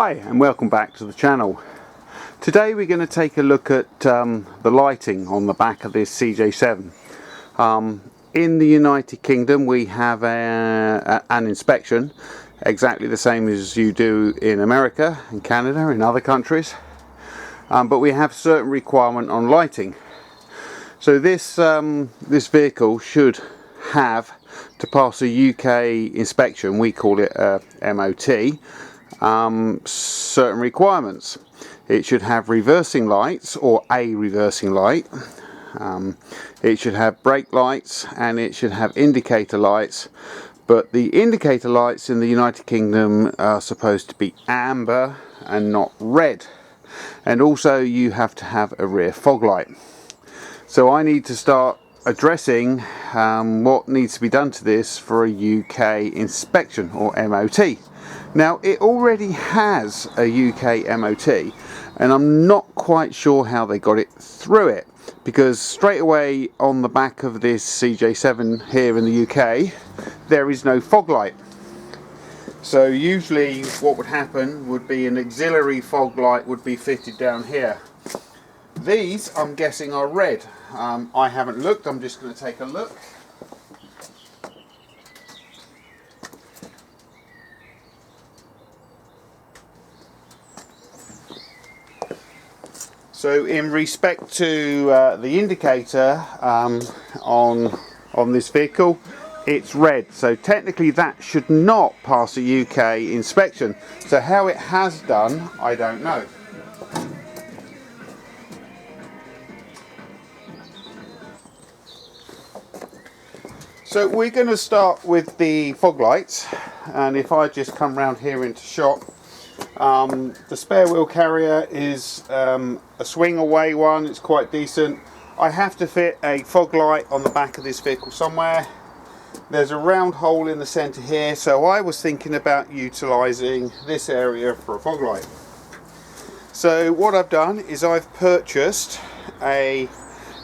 Hi and welcome back to the channel. Today we're going to take a look at the lighting on the back of this CJ7. In the United Kingdom we have an inspection exactly the same as you do in America, in Canada, in other countries, but we have certain requirement on lighting. So this vehicle should have, to pass a UK inspection, we call it a MOT, certain requirements. It should have reversing lights, or a reversing light. It should have brake lights, and it should have indicator lights, but the indicator lights in the United Kingdom are supposed to be amber and not red. And also you have to have a rear fog light. So I need to start addressing what needs to be done to this for a UK inspection, or MOT. Now it already has a UK MOT, and I'm not quite sure how they got it through it, because straight away on the back of this CJ7 here in the UK there is no fog light. So usually what would happen would be an auxiliary fog light would be fitted down here. These, I'm guessing, are red. I haven't looked, I'm just going to take a look. So in respect to the indicator on this vehicle, it's red. So technically that should not pass a UK inspection. So how it has done, I don't know. So we're going to start with the fog lights, and if I just come round here into shot, the spare wheel carrier is a swing away one. It's quite decent. I have to fit a fog light on the back of this vehicle somewhere. There's a round hole in the centre here, so I was thinking about utilising this area for a fog light. So what I've done is I've purchased a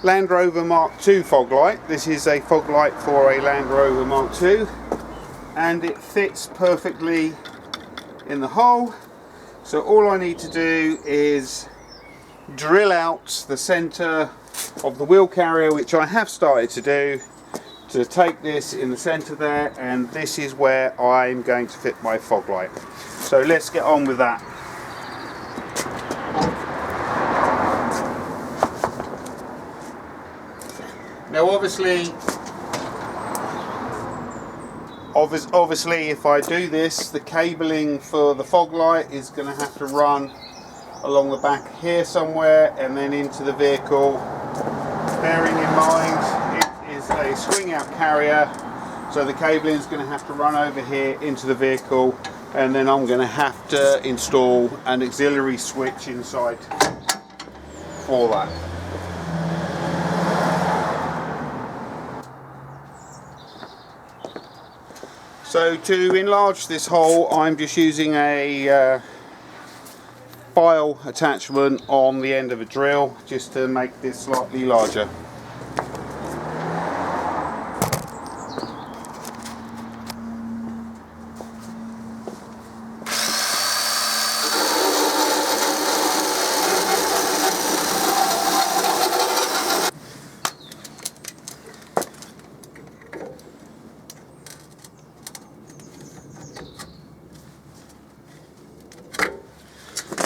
Land Rover Mark II fog light. This is a fog light for a Land Rover Mark II, and it fits perfectly in the hole. So all I need to do is drill out the centre of the wheel carrier, which I have started to do, to take this in the centre there, and this is where I'm going to fit my fog light. So let's get on with that. Now obviously if I do this, the cabling for the fog light is going to have to run along the back here somewhere and then into the vehicle. Bearing in mind it is a swing out carrier, so the cabling is going to have to run over here into the vehicle, and then I'm going to have to install an auxiliary switch inside for that. So to enlarge this hole, I'm just using a file attachment on the end of a drill just to make this slightly larger.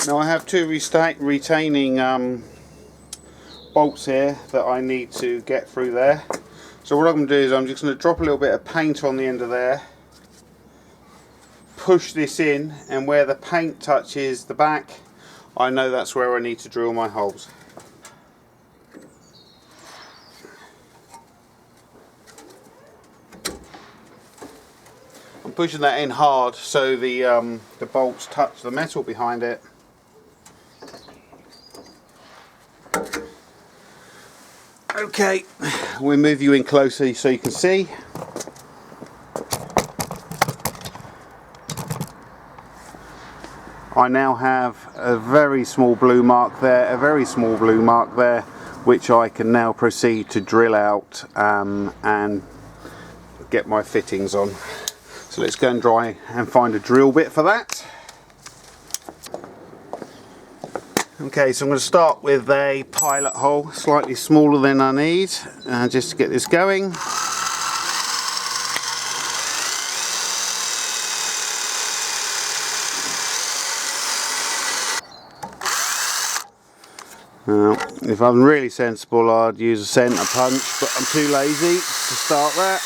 Now I have two retaining bolts here that I need to get through there. So what I'm going to do is I'm just going to drop a little bit of paint on the end of there, push this in, and where the paint touches the back, I know that's where I need to drill my holes. I'm pushing that in hard so the bolts touch the metal behind it. Okay, we'll move you in closer so you can see. I now have a very small blue mark there, which I can now proceed to drill out and get my fittings on. So let's go and try and find a drill bit for that. Okay, so I'm going to start with a pilot hole, slightly smaller than I need, just to get this going. If I'm really sensible, I'd use a centre punch, but I'm too lazy to start that.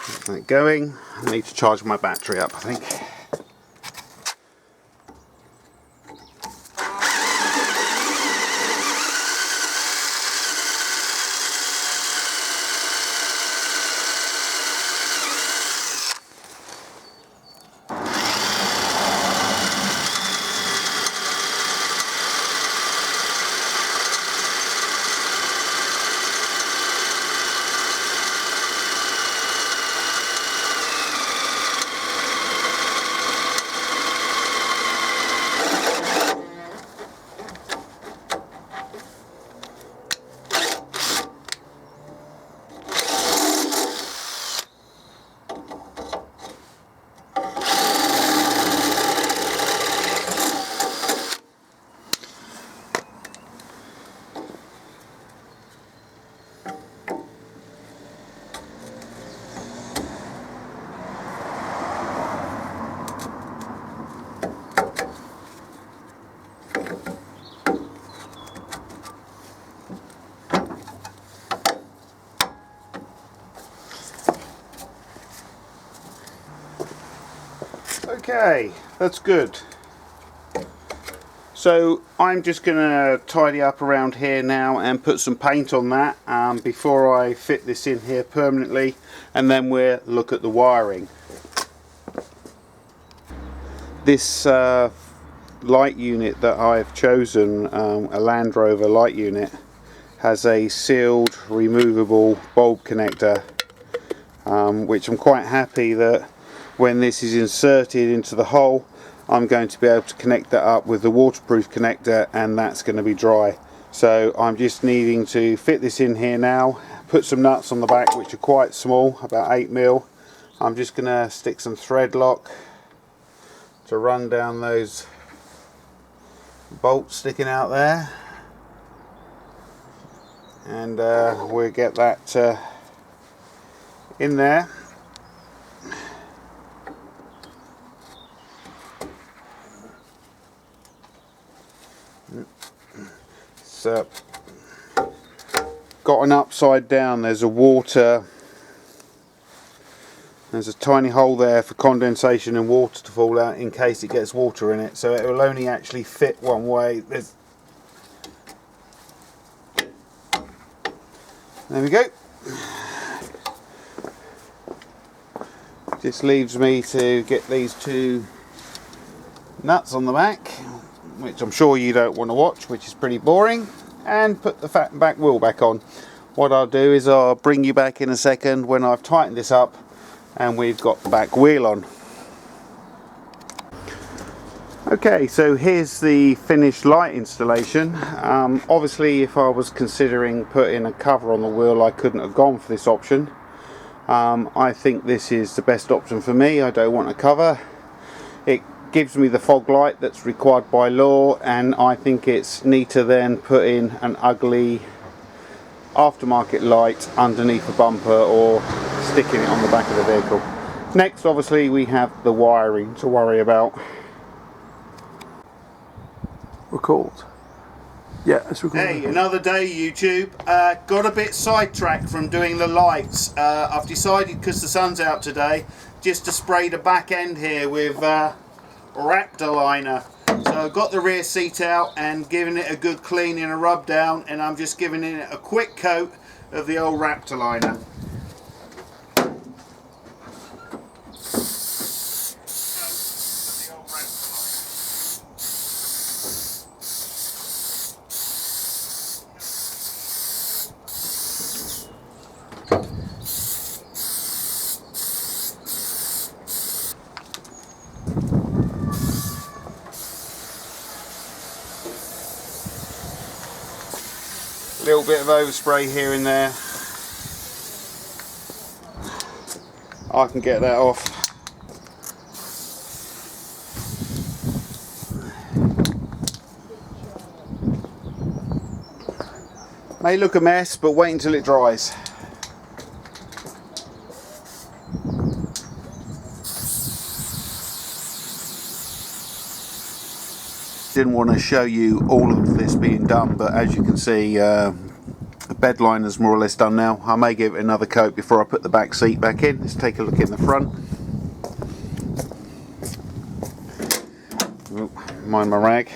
Get that going. I need to charge my battery up, I think. Okay, that's good. So I'm just going to tidy up around here now and put some paint on that before I fit this in here permanently, and then we'll look at the wiring. This light unit that I've chosen, a Land Rover light unit, has a sealed removable bulb connector, which I'm quite happy that when this is inserted into the hole, I'm going to be able to connect that up with the waterproof connector, and that's going to be dry. So I'm just needing to fit this in here now, put some nuts on the back which are quite small, about 8mm. I'm just going to stick some thread lock to run down those bolts sticking out there, and we'll get that in there. Got an upside down, there's a tiny hole there for condensation and water to fall out in case it gets water in it, so it will only actually fit one way. There we go. Just leaves me to get these two nuts on the back, which I'm sure you don't want to watch, which is pretty boring, and put the back wheel back on. What I'll do is I'll bring you back in a second when I've tightened this up and we've got the back wheel on. Okay, so here's the finished light installation. Obviously if I was considering putting a cover on the wheel, I couldn't have gone for this option. I think this is the best option for me. I don't want a cover. It gives me the fog light that's required by law, and I think it's neater than putting an ugly aftermarket light underneath the bumper or sticking it on the back of the vehicle. Next, obviously, we have the wiring to worry about. Record. Yeah, it's recording. Hey, another day, YouTube. Got a bit sidetracked from doing the lights. I've decided, because the sun's out today, just to spray the back end here with Raptor liner. So I've got the rear seat out and giving it a good clean and a rub down, and I'm just giving it a quick coat of the old Raptor liner. Little bit of overspray here and there. I can get that off. May look a mess, but wait until it dries. Didn't want to show you all of this being done, but as you can see, the bed liner is more or less done now. I may give it another coat before I put the back seat back in. Let's take a look in the front. Oh, mind my rag.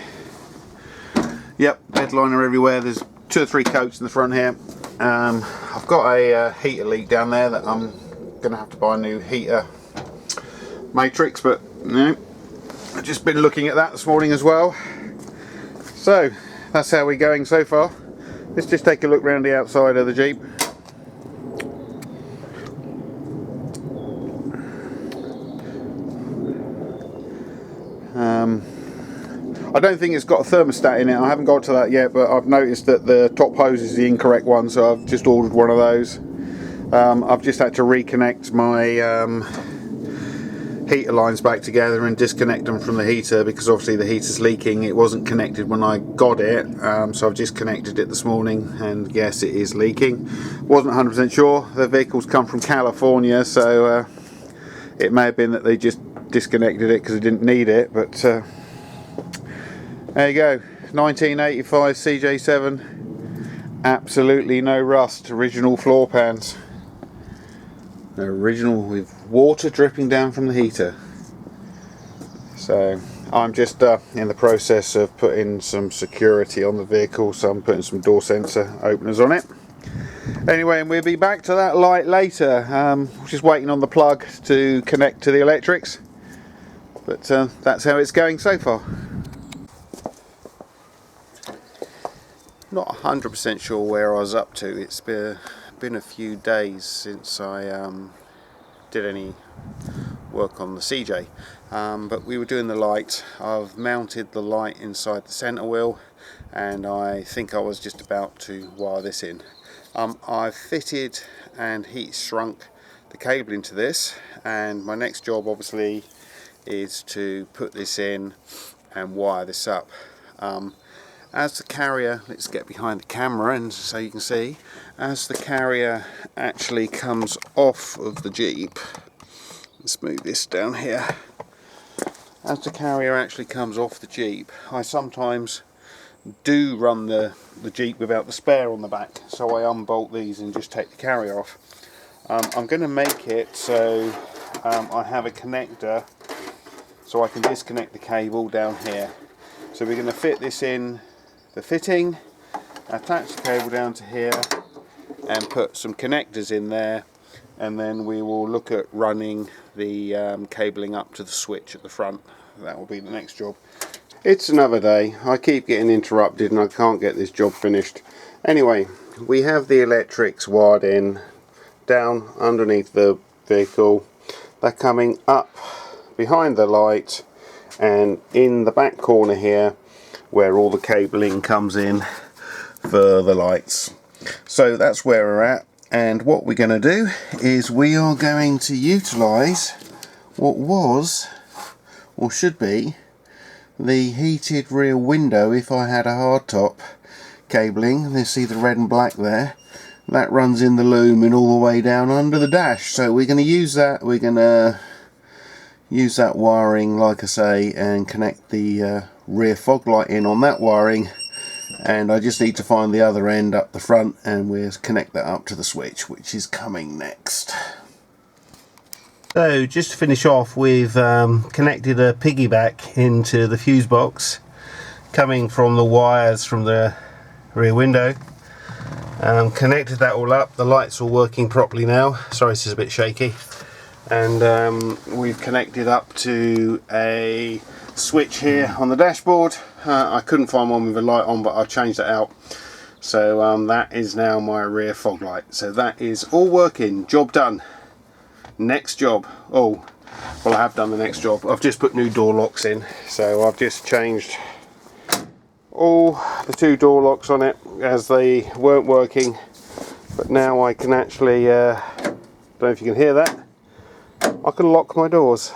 Yep, bed liner everywhere. There's 2 or 3 coats in the front here. I've got a heater leak down there that I'm going to have to buy a new heater matrix, but no. I've just been looking at that this morning as well. So that's how we're going so far. Let's just take a look around the outside of the Jeep. I don't think it's got a thermostat in it. I haven't got to that yet, but I've noticed that the top hose is the incorrect one, so I've just ordered one of those. I've just had to reconnect my heater lines back together and disconnect them from the heater, because obviously the heater's leaking. It wasn't connected when I got it, so I've just connected it this morning, and yes, it is leaking. Wasn't 100% sure. The vehicle's come from California, so it may have been that they just disconnected it because they didn't need it, but there you go. 1985 CJ7, absolutely no rust, original floor pans. Original with water dripping down from the heater. So I'm just in the process of putting some security on the vehicle, so I'm putting some door sensor openers on it. Anyway, and we'll be back to that light later. Just waiting on the plug to connect to the electrics, but that's how it's going so far. Not 100% sure where I was up to. It's been a few days since I did any work on the CJ, but we were doing the light. I've mounted the light inside the center wheel, and I think I was just about to wire this in. I've fitted and heat shrunk the cable into this, and my next job obviously is to put this in and wire this up. As the carrier, let's get behind the camera and so you can see, as the carrier actually comes off of the Jeep, let's move this down here. As the carrier actually comes off the Jeep, I sometimes do run the Jeep without the spare on the back, so I unbolt these and just take the carrier off. I'm going to make it so I have a connector so I can disconnect the cable down here. So we're going to fit this in the fitting, attach the cable down to here and put some connectors in there, and then we will look at running the cabling up to the switch at the front. That will be the next job. It's another day. I keep getting interrupted and I can't get this job finished. Anyway, we have the electrics wired in down underneath the vehicle. They're coming up behind the light and in the back corner here where all the cabling comes in for the lights. So that's where we're at, and what we're going to do is we are going to utilize what was or should be the heated rear window if I had a hardtop cabling. You see the red and black there, that runs in the loom and all the way down under the dash. So we're going to use that. We're going to use that wiring, like I say, and connect the rear fog light in on that wiring, and I just need to find the other end up the front and we'll connect that up to the switch, which is coming next. So just to finish off, we've connected a piggyback into the fuse box coming from the wires from the rear window. Connected that all up. The light's all working properly now. Sorry, this is a bit shaky. And we've connected up to a switch here on the dashboard. I couldn't find one with a light on, but I've changed that out. So that is now my rear fog light. So that is all working. Job done. Next job. Oh, well, I have done the next job. I've just put new door locks in. So I've just changed all the 2 door locks on it as they weren't working. But now I can actually, don't know if you can hear that, I can lock my doors.